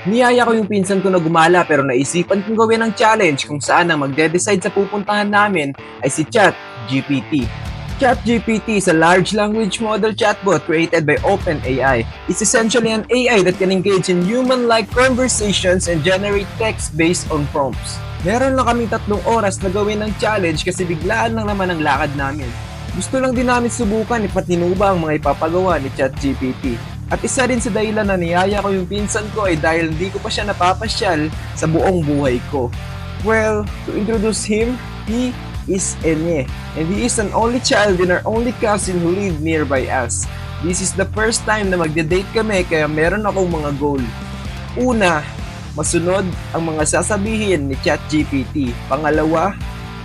Niyaya ko yung pinsan ko na gumala pero naisipan kong gawin ang challenge kung saan ang magde-decide sa pupuntahan namin ay si ChatGPT. ChatGPT is a large language model chatbot created by OpenAI. It's essentially an AI that can engage in human-like conversations and generate text based on prompts. Meron lang kaming 3 oras na gawin ng challenge kasi biglaan lang naman ang lakad namin. Gusto lang din namin subukan ipatinuba ang mga ipapagawa ni ChatGPT. At isa rin sa dahilan na niyaya ko yung pinsan ko ay dahil hindi ko pa siya napapasyal sa buong buhay ko. Well, to introduce him, he is Enye, and he is an only child and our only cousin who live nearby us. This is the first time na magde-date kami kaya meron akong mga goal. Una, masunod ang mga sasabihin ni ChatGPT. Pangalawa,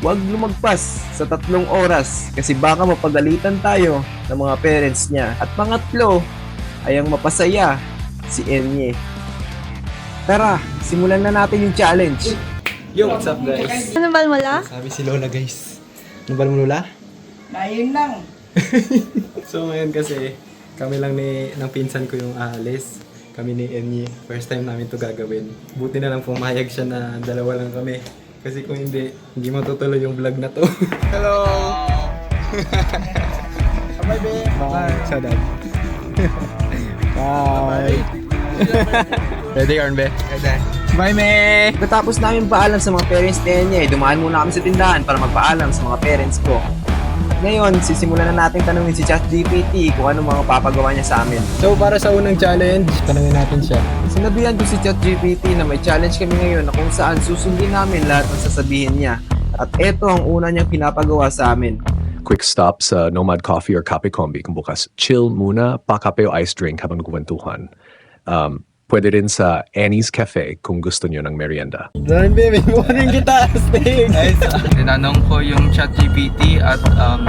huwag lumagpas sa 3 oras kasi baka mapagalitan tayo ng mga parents niya. At pangatlo, ay ang mapasaya si Enye. Tara, simulan na natin yung challenge. Yo, what's up guys? Ano ba wala? Sabi si Lola guys. Ano ba mo Lola? Ayun lang. So ngayon kasi kami lang ng pinsan ko yung aalis. Kami ni Enye. First time namin to gagawin. Buti na lang pumayag siya na 2 lang kami. Kasi kung hindi matutuloy yung vlog na to. Hello! Bye, babe! Bye! Shout out! Bye! Ready, Arnbe? Ready. Bye, me! Pagkatapos namin paalam sa mga parents ni Enye, dumaan muna kami sa tindahan para magpaalam sa mga parents ko. Ngayon, sisimulan na natin tanungin si ChatGPT kung ano mga papagawa niya sa amin. So para sa unang challenge, tanungin natin siya. Sinabihan ko si ChatGPT na may challenge kami ngayon na kung saan susundin namin lahat ng sasabihin niya. At eto ang una niyang pinapagawa sa amin. Quick stop sa Nomad Coffee or Kape Kombi kung bukas. Chill muna, pa-kape o ice drink habang nagkwentuhan. Pwede rin sa Annie's Cafe kung gusto niyo ng merienda. Arnbe, may morning kita! Stay! Tinanong ko yung ChatGPT at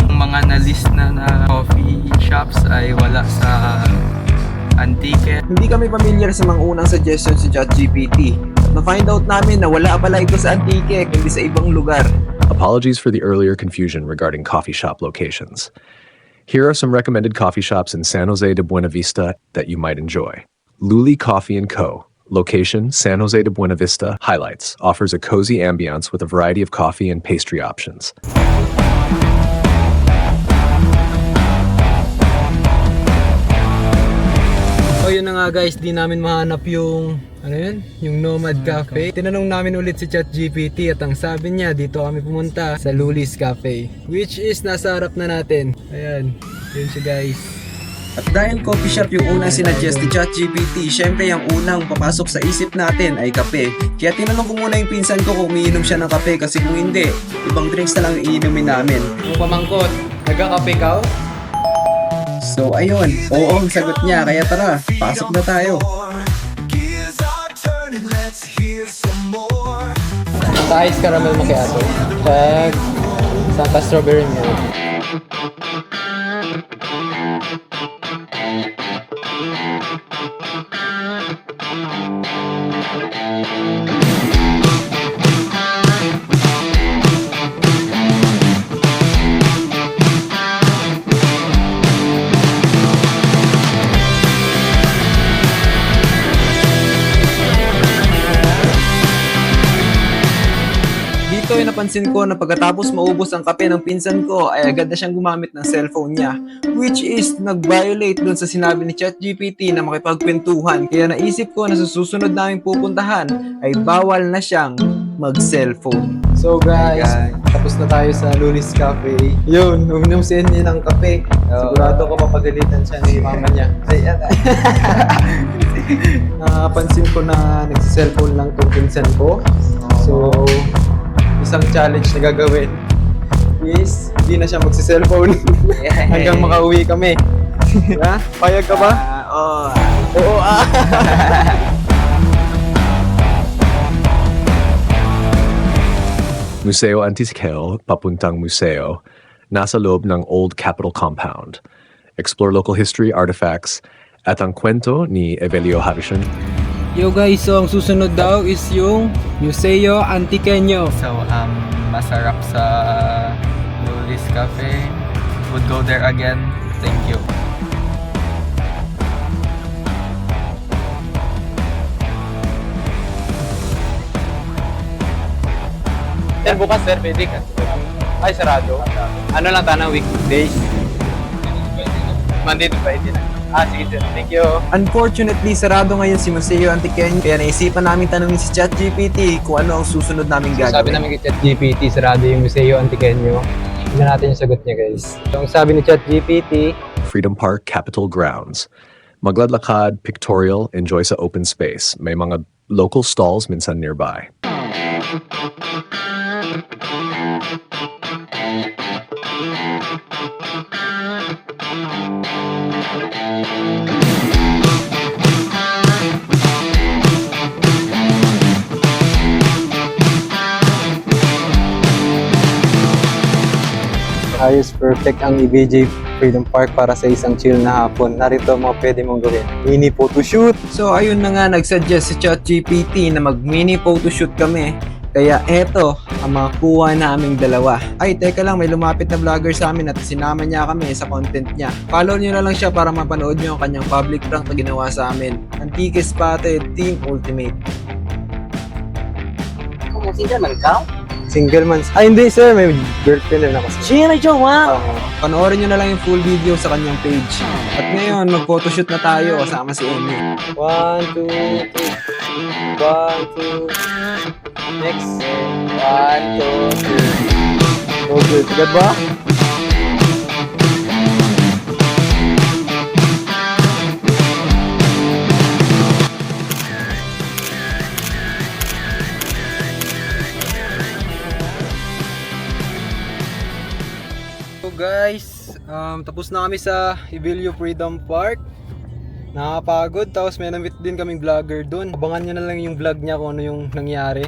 mga na-list na coffee shops ay wala sa Antique. Hindi kami familiar sa mga unang suggestions si ChatGPT. At na-find out namin na wala pala ito sa Antique kundi sa ibang lugar. Apologies for the earlier confusion regarding coffee shop locations. Here are some recommended coffee shops in San Jose de Buena Vista that you might enjoy. Luli Coffee & Co. Location, San Jose de Buena Vista. Highlights, offers a cozy ambiance with a variety of coffee and pastry options. So yun na nga guys, di namin mahanap yung yung Nomad Cafe. Tinanong namin ulit si ChatGPT at ang sabi niya dito kami pumunta sa Luli's Cafe, which is nasa harap na natin. Ayan, yun siya guys. At dahil coffee shop yung unang sinadjust ni ChatGPT, syempre yung unang papasok sa isip natin ay kape. Kaya tinanong ko muna yung pinsan ko kung umiinom siya ng kape kasi kung hindi, ibang drinks na lang iinumin namin. Yung pamangkot, nagka-kape ka? So ayun, oo ang sagot niya, kaya tara, pasok na tayo. Sa ice caramel macchiato. Check. Saka strawberry milk. Dito ay napansin ko na pagkatapos maubos ang kape ng pinsan ko ay agad na siyang gumamit ng cellphone niya, which is nag-violate dun sa sinabi ni ChatGPT na makipagkwentuhan. Kaya naisip ko na sa susunod naming pupuntahan ay bawal na siyang mag-cellphone. So guys, tapos na tayo sa Luli's Cafe. Yun, uminom si Enye ng kape. Sigurado ko mapagalitan siya ni mama niya. Napansin ko na nagsi-cellphone lang tong pinsan ko. So, isang challenge na gagawin is hindi na siya magsi-cellphone hanggang makauwi kami. Ha? Payag ka ba? Oo. Oo ah. Museo Antiqueo, papuntang museo, nasa loob ng Old Capitol Compound. Explore local history, artifacts, at ang kwento ni Evelio Harrison. Yo guys, so ang susunod daw is yung Museo Antiqueño. So, masarap sa Luli's Cafe. Would go there again. Thank you. Sir, bukas sir, pwede ka. Ay, sarado. Ano lang tanong, weekdays? Monday to Friday na. Sige sir. Thank you. Unfortunately, sarado ngayon si Museo Antiqueño, kaya naisipan namin tanungin si ChatGPT kung ano ang susunod naming gagawin. Sabi namin kay ChatGPT, sarado yung Museo Antiqueño. Tignan natin yung sagot niya, guys. So, ang sabi ni ChatGPT, Freedom Park Capitol Grounds. Magladlakad, pictorial, enjoy sa open space. May mga local stalls minsan nearby. ayos, perfect ang EBJ Freedom Park para sa isang chill na hapon. Narito ang mga pwede mong gawin. Mini photoshoot. So ayun na nga, nagsuggest si ChatGPT na mag mini photoshoot kami. Kaya eto ang mga kuha naming dalawa. Ay, teka lang, may lumapit na vlogger sa amin at sinama niya kami sa content niya. Follow niyo na lang siya para mapanood niyo ang kanyang public prank na ginawa sa amin. Antique Spotted Team Ultimate. Single man ka? Single man. Ay, hindi sir. May girlfriend na ako. Siya may jowa! Panoorin nyo na lang yung full video sa kanyang page. At ngayon, mag-photoshoot na tayo kasama si Emmy. 1, 2, 3. 1, 2. Next. 1, 2, 3. Oh, good. Agad ba? So guys, tapos na kami sa Ibilio Freedom Park. Nakapagod, tapos may namit din kaming vlogger doon. Abangan nyo na lang yung vlog niya kung ano yung nangyari.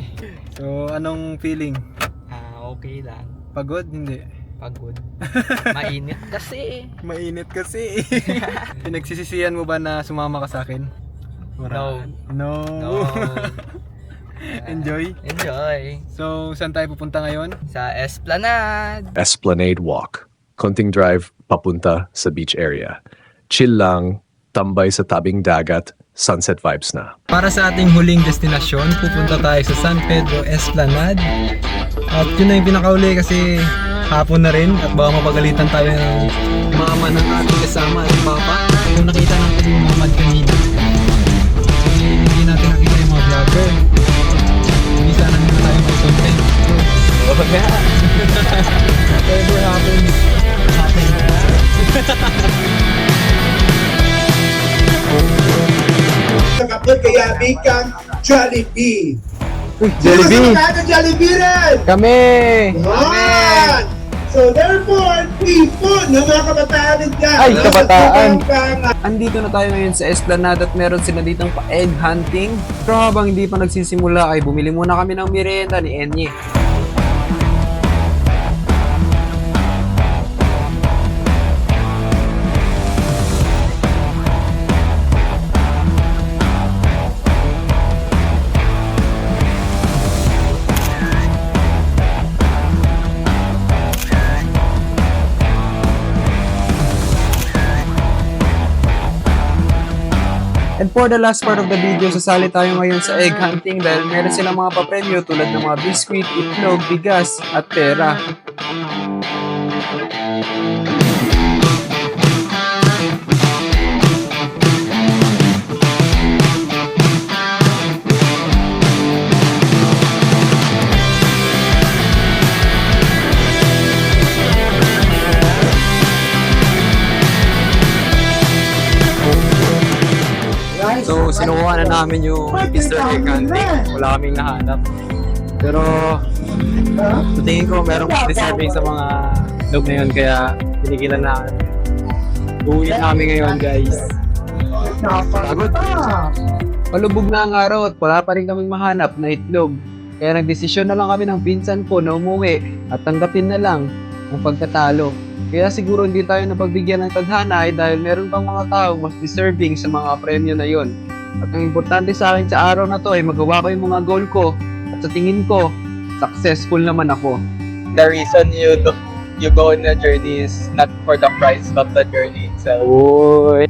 So, anong feeling? Okay lang. Pagod? Hindi. Pagod. Mainit kasi. Mainit kasi. Pinagsisisihan mo ba na sumama ka sa akin? No. No. Enjoy? Enjoy. So, saan tayo pupunta ngayon? Sa Esplanade. Esplanade Walk. Konting drive papunta sa beach area. Chill lang, tambay sa tabing dagat, sunset vibes na. Para sa ating huling destinasyon, pupunta tayo sa San Pedro Esplanade. At yun na yung pinakauli kasi hapon na rin at baka mapagalitan tayo ng mama ng ating kasama at papa. Kung nakita natin yung mamad kanina, hindi natin nakita yung mga vlogger. Hindi sana nila tayo may content. Oo nga. Whatever happens, happens. Kapag kaya bikang Jollibee. Jollibee! Sino Jollibee rin? Kami! Yan! So therefore, people na mga kabataan dyan. Ay, kabataan! Andito na tayo ngayon sa Esplanade at meron sila ditong pa-egg hunting. Pero habang hindi pa nagsisimula ay bumili muna kami ng merienda ni Enye. And for the last part of the video, sasali tayo ngayon sa egg hunting dahil meron silang mga papremyo tulad ng mga biskwit, itlog, bigas, at pera. So, sinukuha na namin yung Mr. Egg Hunting. Wala kaming nahanap. Pero, sa tingin ko, merong deserving sa mga dog na yun. Kaya, pinigilan na. Uwi namin ngayon, guys. Pagod. Palubog na ang araw at wala pa rin kaming mahanap na itlog. Kaya nagdesisyon na lang kami ng pinsan ko na umuwi at tanggapin na lang ang pagkatalo. Kaya siguro hindi tayo napagbigyan ng tadhana ay dahil meron pang mga tao mas deserving sa mga premyo na yon. At ang importante sa akin sa araw na to ay magawa ko yung mga goal ko at sa tingin ko, successful naman ako. The reason you go on a journey is not for the prize but the journey itself. Uy!